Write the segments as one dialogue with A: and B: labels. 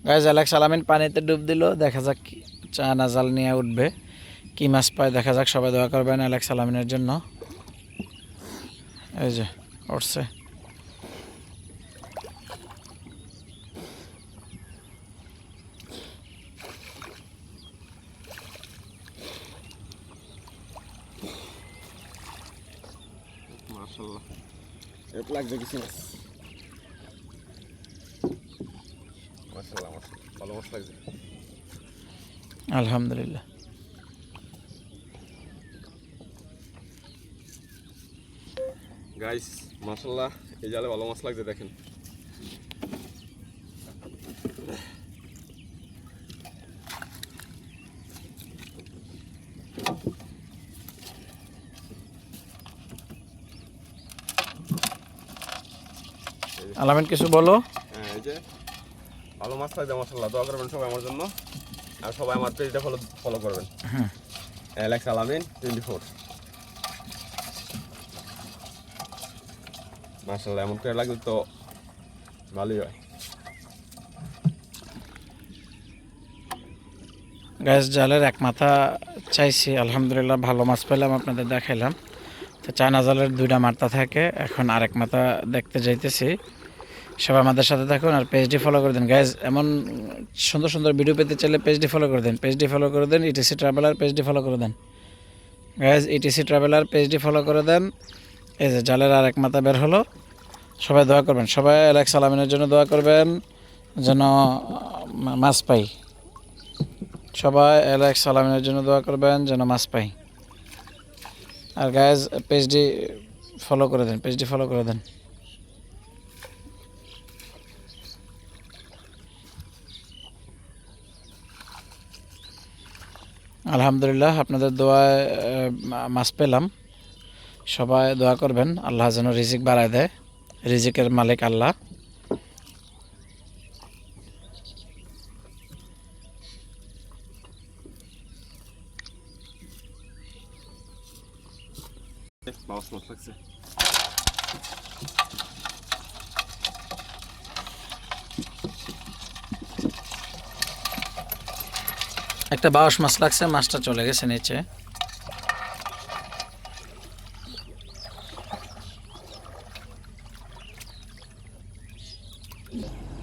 A: Guys Alex আলামিন পানিতে ডুব দিল, দেখা যাক চায়না জাল নিয়ে উঠবে, কি মাছ পায় দেখা যাক। সবাই দোয়া করবেন অ্যালেক্স আলামিনের জন্য। এই যে উঠছে।
B: মাশাআল্লাহ, এত লাগছে কিছু না। মাশাআল্লাহ, ভালো মাছ লাগছে।
A: আলহামদুলিল্লাহ।
B: গাইস মাশাআল্লাহ, এই জালে ভালো মাছ লাগছে দেখেন।
A: আলামিন কিছু বলো।
B: হ্যাঁ, এই যে ভালো মাছ লাগছে মাশাআল্লাহ। দোয়া করবেন সবাই আমার জন্য, আর সবাই আমার পেজটা ফলো করবেন। অ্যালেক্স আলামিন 24। মাশাআল্লাহ, এমন করে লাগলে তো ভালোই হয়।
A: গ্যাস জালের এক মাথা চাইছি, আলহামদুলিল্লাহ ভালো মাছ পেলাম, আপনাদের দেখাইলাম। তো চায়না জালের দুইটা মাথা থাকে, এখন আরেক মাথা দেখতে যাইতেছি। সবাই আমাদের সাথে থাকুন আর পেজটি ফলো করে দেন গ্যাস। এমন সুন্দর সুন্দর ভিডিও পেতে চাইলে পেজটি ফলো করে দেন, পেজটি ফলো করে দেন। ইটিসি ট্রাভেলার পেজটি ফলো করে দেন গ্যাস, ইটিসি ট্রাভেলার পেজটি ফলো করে দেন। এই যে জালের আরেক মাথা বের হলো। সবাই দোয়া করবেন, সবাই অ্যালেক্স আলামিনের জন্য দোয়া করবেন যেন মাছ পাই। সবাই অ্যালেক্স আলামিনের জন্য দোয়া করবেন যেন মাছ পাই। আর গাইজ পেজটি ফলো করে দেন, পেজটি ফলো করে দেন। আলহামদুলিল্লাহ আপনাদের দোয়ায় মাছ পেলাম। সবাই দোয়া করবেন আল্লাহ যেন রিজিক বাড়ায় দেয়, রিজিকের মালিক আল্লাহ।
B: মাছ লাগছে।
A: একটা বাউস মাছ লাগছে, মাছটা চলে গেছে নিচে।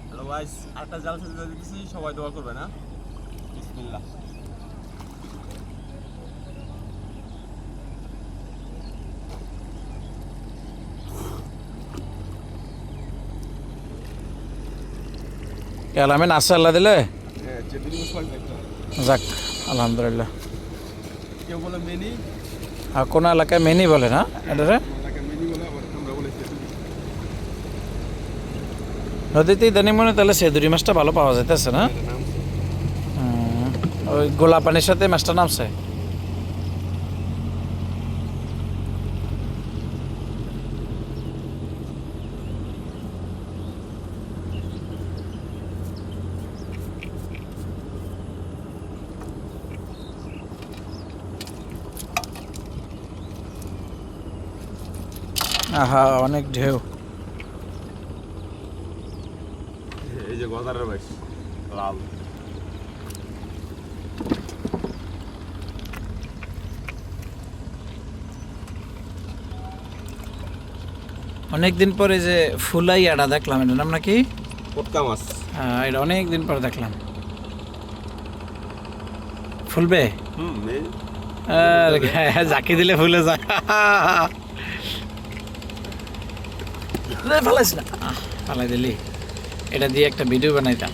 B: হ্যালো গাইস, আরেকটা জাল ফেলে দিতেছি, সবাই দোয়া করবেন। হ্যাঁ, বিসমিল্লাহ।
A: আলামিন আছে আল্লাহ দিলে।
B: হ্যাঁ, চেদুরি মাছ লাগবে একটা।
A: যাক আলহামদুলিল্লাহ।
B: কেউ বলে মেনি,
A: আর কোন এলাকায় মেনি বলে না এটারে,
B: এলাকায় মেনি বলে, আবার আমরা বলে চেদুরি।
A: নদীতে ইদানিং মনে তাহলে সেদুরি মাছটা ভালো পাওয়া যাইতেছে না।
B: এটা নাম
A: ওই গোলা পানির সাথে মাছটা নামছে। আহা অনেক ঢেউ।
B: এই যে গজারের বাইশ লাল।
A: অনেকদিন পরে যে ফুলাই আড়া দেখলাম, এটার নাম নাকি
B: পটকা মাছ।
A: হ্যাঁ, এটা অনেকদিন পরে দেখলাম। ফুলবে আর জাকি দিলে ফুলে যায়। ফালাইস না, ফালাই দিলি। এটা দিয়ে একটা ভিডিও বানাইতাম।